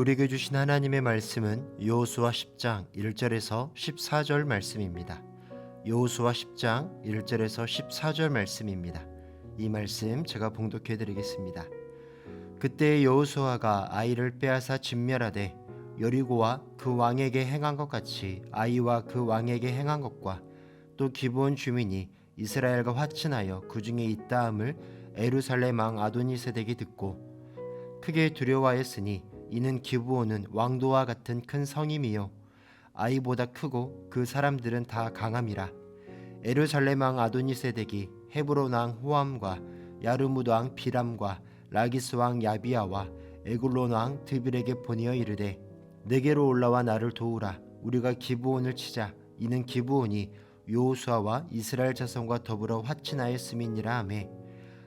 우리에게 주신 하나님의 말씀은 여호수아 10장 1절에서 14절 말씀입니다. 여호수아 10장 1절에서 14절 말씀입니다. 이 말씀 제가 봉독해 드리겠습니다. 그때 여호수아가 아이를 빼앗아 진멸하되 여리고와 그 왕에게 행한 것 같이 아이와 그 왕에게 행한 것과 또 기브온 주민이 이스라엘과 화친하여 그 중에 있다함을 에루살렘 왕 아도니세덱이 듣고 크게 두려워하였으니 이는 기브온은 왕도와 같은 큰 성임이요 아이보다 크고 그 사람들은 다 강함이라. 에루살렘 왕 아도니세덱이 헤브론 왕 호암과 야르무드 왕 비람과 라기스 왕 야비아와 에글론 왕 드빌에게 보내어 이르되 내게로 올라와 나를 도우라. 우리가 기브온을 치자. 이는 기브온이 여호수아와 이스라엘 자손과 더불어 화친하였음이니라 하매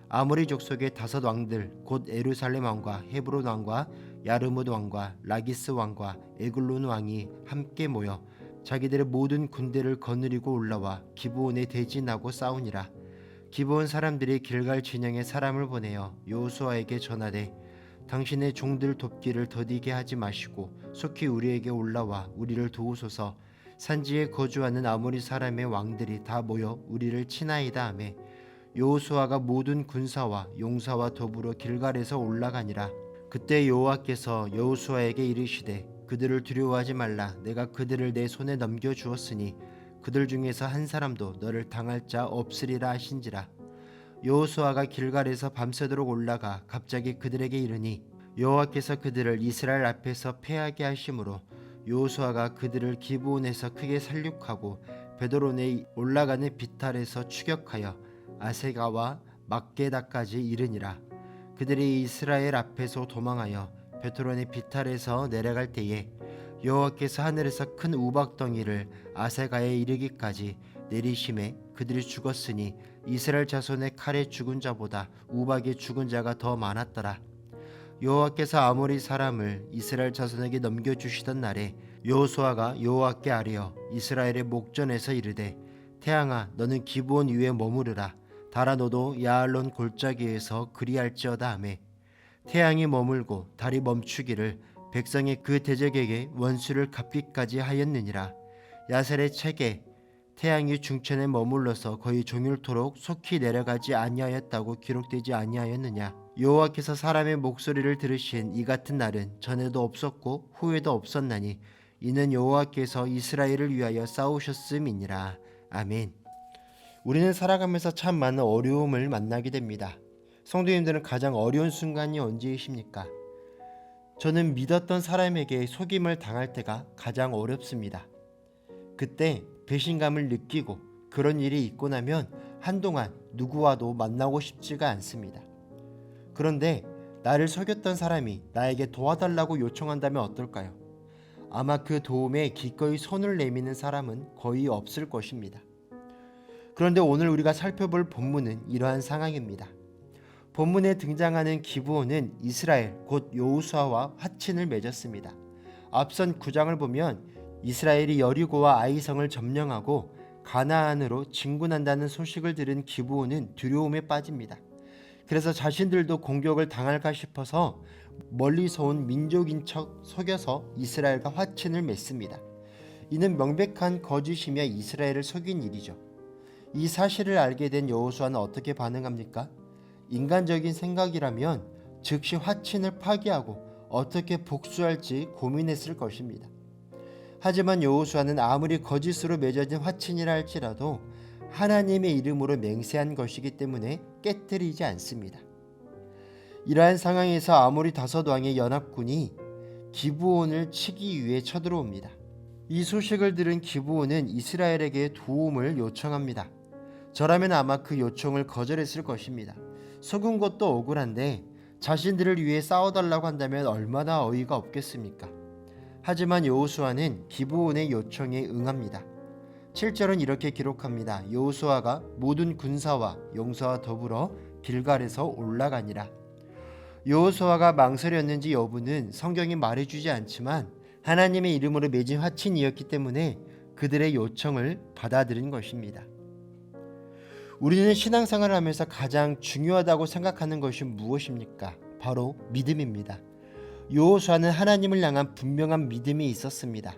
아모리 족속의 5 왕들 곧 에루살렘 왕과 헤브론 왕과 야르무드 왕과 라기스 왕과 에글론 왕이 함께 모여 자기들의 모든 군대를 거느리고 올라와 기브온에 대진하고 싸우니라. 기브온 사람들이 길갈 진영에 사람을 보내어 여호수아에게 전하되 당신의 종들 돕기를 더디게 하지 마시고 속히 우리에게 올라와 우리를 도우소서. 산지에 거주하는 아모리 사람의 왕들이 다 모여 우리를 치나이다 하며 여호수아가 모든 군사와 용사와 더불어 길갈에서 올라가니라. 그때 여호와께서 여호수아에게 이르시되 그들을 두려워하지 말라. 내가 그들을 내 손에 넘겨 주었으니 그들 중에서 한 사람도 너를 당할 자 없으리라 하신지라. 여호수아가 길갈에서 밤새도록 올라가 갑자기 그들에게 이르니 여호와께서 그들을 이스라엘 앞에서 패하게 하심으로 여호수아가 그들을 기브온에서 크게 살육하고 베드론에 올라가는 비탈에서 추격하여 아세가와 막게다까지 이르니라. 그들이 이스라엘 앞에서 도망하여 베드론의 비탈에서 내려갈 때에 여호와께서 하늘에서 큰 우박덩이를 아세가에 이르기까지 내리심에 그들이 죽었으니 이스라엘 자손의 칼에 죽은 자보다 우박에 죽은 자가 더 많았더라. 여호와께서 아모리 사람을 이스라엘 자손에게 넘겨주시던 날에 여호수아가 여호와께 아뢰어 이스라엘의 목전에서 이르되 태양아 너는 기브온 위에 머무르라. 달아 너도 야알론 골짜기에서 그리할지어다 하매 태양이 머물고 달이 멈추기를 백성이 그 대적에게 원수를 갚기까지 하였느니라. 야셀의 책에 태양이 중천에 머물러서 거의 종일토록 속히 내려가지 아니하였다고 기록되지 아니하였느냐. 여호와께서 사람의 목소리를 들으신 이 같은 날은 전에도 없었고 후에도 없었나니 이는 여호와께서 이스라엘을 위하여 싸우셨음이니라. 아멘. 우리는 살아가면서 참 많은 어려움을 만나게 됩니다. 성도님들은 가장 어려운 순간이 언제이십니까? 저는 믿었던 사람에게 속임을 당할 때가 가장 어렵습니다. 그때 배신감을 느끼고 그런 일이 있고 나면 한동안 누구와도 만나고 싶지가 않습니다. 그런데 나를 속였던 사람이 나에게 도와달라고 요청한다면 어떨까요? 아마 그 도움에 기꺼이 손을 내미는 사람은 거의 없을 것입니다. 그런데 오늘 우리가 살펴볼 본문은 이러한 상황입니다. 본문에 등장하는 기브온은 이스라엘 곧 여호수아와 화친을 맺었습니다. 앞선 9장을 보면 이스라엘이 여리고와 아이성을 점령하고 가나안으로 진군한다는 소식을 들은 기브온은 두려움에 빠집니다. 그래서 자신들도 공격을 당할까 싶어서 멀리서 온 민족인 척 속여서 이스라엘과 화친을 맺습니다. 이는 명백한 거짓이며 이스라엘을 속인 일이죠. 이 사실을 알게 된 여호수아는 어떻게 반응합니까? 인간적인 생각이라면 즉시 화친을 파기하고 어떻게 복수할지 고민했을 것입니다. 하지만 여호수아는 아무리 거짓으로 맺어진 화친이라 할지라도 하나님의 이름으로 맹세한 것이기 때문에 깨뜨리지 않습니다. 이러한 상황에서 아모리 5 왕의 연합군이 기브온을 치기 위해 쳐들어옵니다. 이 소식을 들은 기브온은 이스라엘에게 도움을 요청합니다. 저라면 아마 그 요청을 거절했을 것입니다. 속은 것도 억울한데 자신들을 위해 싸워달라고 한다면 얼마나 어이가 없겠습니까? 하지만 여호수아는 기브온의 요청에 응합니다. 7절은 이렇게 기록합니다. 여호수아가 모든 군사와 용사와 더불어 길갈에서 올라가니라. 여호수아가 망설였는지 여부는 성경이 말해주지 않지만 하나님의 이름으로 맺은 화친이었기 때문에 그들의 요청을 받아들인 것입니다. 우리는 신앙생활을 하면서 가장 중요하다고 생각하는 것이 무엇입니까? 바로 믿음입니다. 여호수아는 하나님을 향한 분명한 믿음이 있었습니다.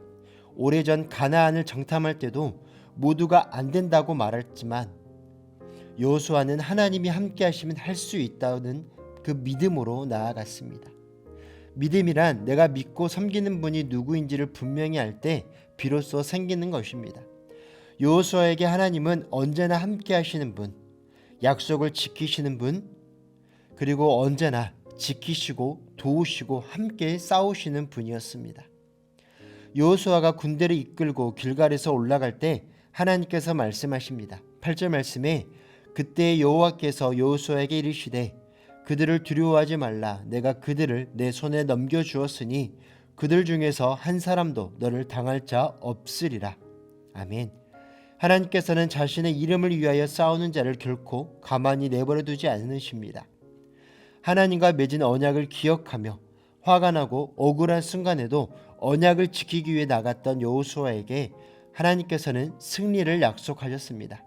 오래전 가나안을 정탐할 때도 모두가 안 된다고 말했지만 여호수아는 하나님이 함께 하시면 할 수 있다는 그 믿음으로 나아갔습니다. 믿음이란 내가 믿고 섬기는 분이 누구인지를 분명히 알 때 비로소 생기는 것입니다. 여호수아에게 하나님은 언제나 함께 하시는 분, 약속을 지키시는 분, 그리고 언제나 지키시고 도우시고 함께 싸우시는 분이었습니다. 여호수아가 군대를 이끌고 길갈에서 올라갈 때 하나님께서 말씀하십니다. 8절 말씀에 그때 여호와께서 여호수아에게 이르시되 그들을 두려워하지 말라. 내가 그들을 내 손에 넘겨주었으니 그들 중에서 한 사람도 너를 당할 자 없으리라. 아멘. 하나님께서는 자신의 이름을 위하여 싸우는 자를 결코 가만히 내버려 두지 않으십니다. 하나님과 맺은 언약을 기억하며 화가 나고 억울한 순간에도 언약을 지키기 위해 나갔던 여호수아에게 하나님께서는 승리를 약속하셨습니다.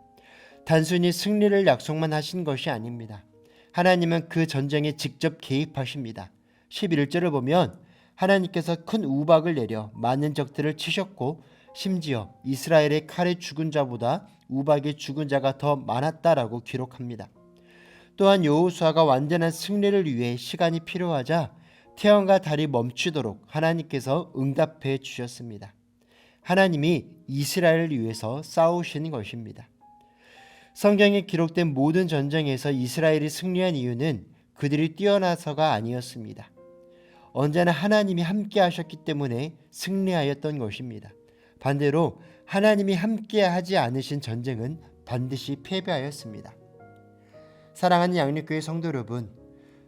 단순히 승리를 약속만 하신 것이 아닙니다. 하나님은 그 전쟁에 직접 개입하십니다. 11절을 보면 하나님께서 큰 우박을 내려 많은 적들을 치셨고 심지어 이스라엘의 칼에 죽은 자보다 우박에 죽은 자가 더 많았다라고 기록합니다. 또한 여호수아가 완전한 승리를 위해 시간이 필요하자 태양과 달이 멈추도록 하나님께서 응답해 주셨습니다. 하나님이 이스라엘을 위해서 싸우시는 것입니다. 성경에 기록된 모든 전쟁에서 이스라엘이 승리한 이유는 그들이 뛰어나서가 아니었습니다. 언제나 하나님이 함께 하셨기 때문에 승리하였던 것입니다. 반대로 하나님이 함께 하지 않으신 전쟁은 반드시 패배하였습니다. 사랑하는 양육교회 성도 여러분,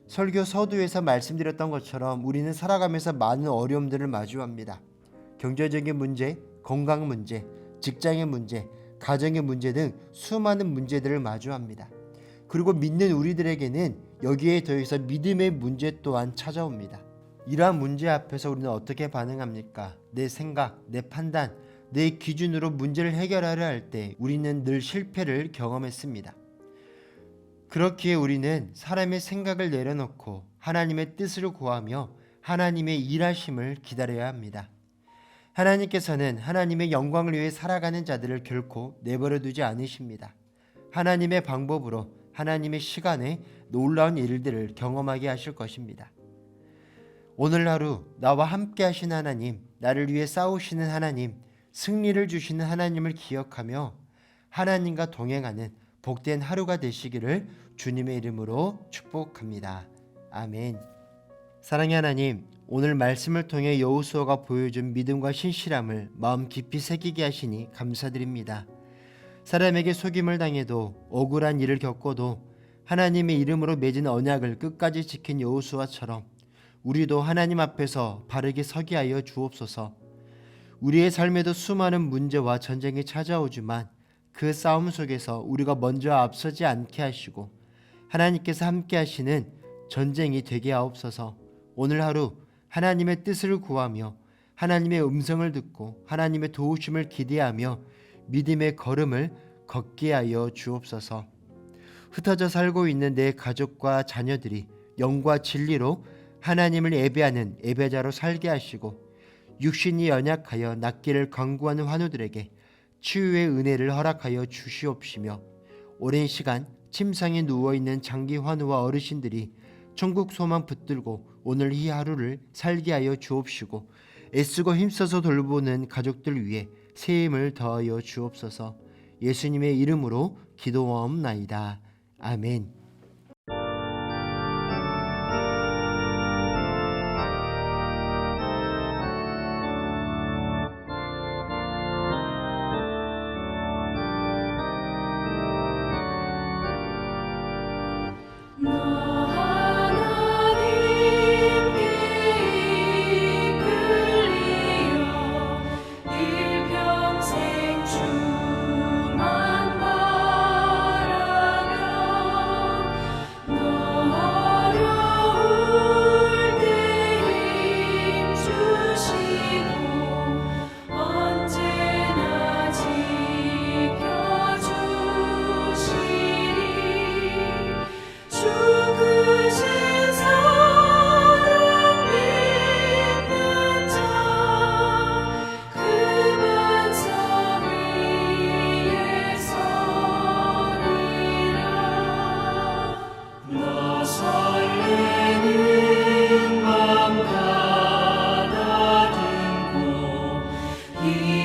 설교 서두에서 말씀드렸던 것처럼 우리는 살아가면서 많은 어려움들을 마주합니다. 경제적인 문제, 건강 문제, 직장의 문제, 가정의 문제 등 수많은 문제들을 마주합니다. 그리고 믿는 우리들에게는 여기에 더해서 믿음의 문제 또한 찾아옵니다. 이러한 문제 앞에서 우리는 어떻게 반응합니까? 내 생각, 내 판단, 내 기준으로 문제를 해결하려 할 때 우리는 늘 실패를 경험했습니다. 그렇기에 우리는 사람의 생각을 내려놓고 하나님의 뜻을 구하며 하나님의 일하심을 기다려야 합니다. 하나님께서는 하나님의 영광을 위해 살아가는 자들을 결코 내버려 두지 않으십니다. 하나님의 방법으로 하나님의 시간에 놀라운 일들을 경험하게 하실 것입니다. 오늘 하루 나와 함께 하신 하나님, 나를 위해 싸우시는 하나님, 승리를 주시는 하나님을 기억하며 하나님과 동행하는 복된 하루가 되시기를 주님의 이름으로 축복합니다. 아멘. 사랑의 하나님, 오늘 말씀을 통해 여호수아가 보여준 믿음과 신실함을 마음 깊이 새기게 하시니 감사드립니다. 사람에게 속임을 당해도 억울한 일을 겪어도 하나님의 이름으로 맺은 언약을 끝까지 지킨 여호수아처럼 우리도 하나님 앞에서 바르게 서게 하여 주옵소서. 우리의 삶에도 수많은 문제와 전쟁이 찾아오지만 그 싸움 속에서 우리가 먼저 앞서지 않게 하시고 하나님께서 함께 하시는 전쟁이 되게 하옵소서. 오늘 하루 하나님의 뜻을 구하며 하나님의 음성을 듣고 하나님의 도우심을 기대하며 믿음의 걸음을 걷게 하여 주옵소서. 흩어져 살고 있는 내 가족과 자녀들이 영과 진리로 하나님을 예배하는 예배자로 살게 하시고 육신이 연약하여 낫기를 간구하는 환우들에게 치유의 은혜를 허락하여 주시옵시며 오랜 시간 침상에 누워있는 장기 환우와 어르신들이 천국 소망 붙들고 오늘 이 하루를 살게 하여 주옵시고 애쓰고 힘써서 돌보는 가족들 위해 새 힘을 더하여 주옵소서. 예수님의 이름으로 기도하옵나이다. 아멘. 이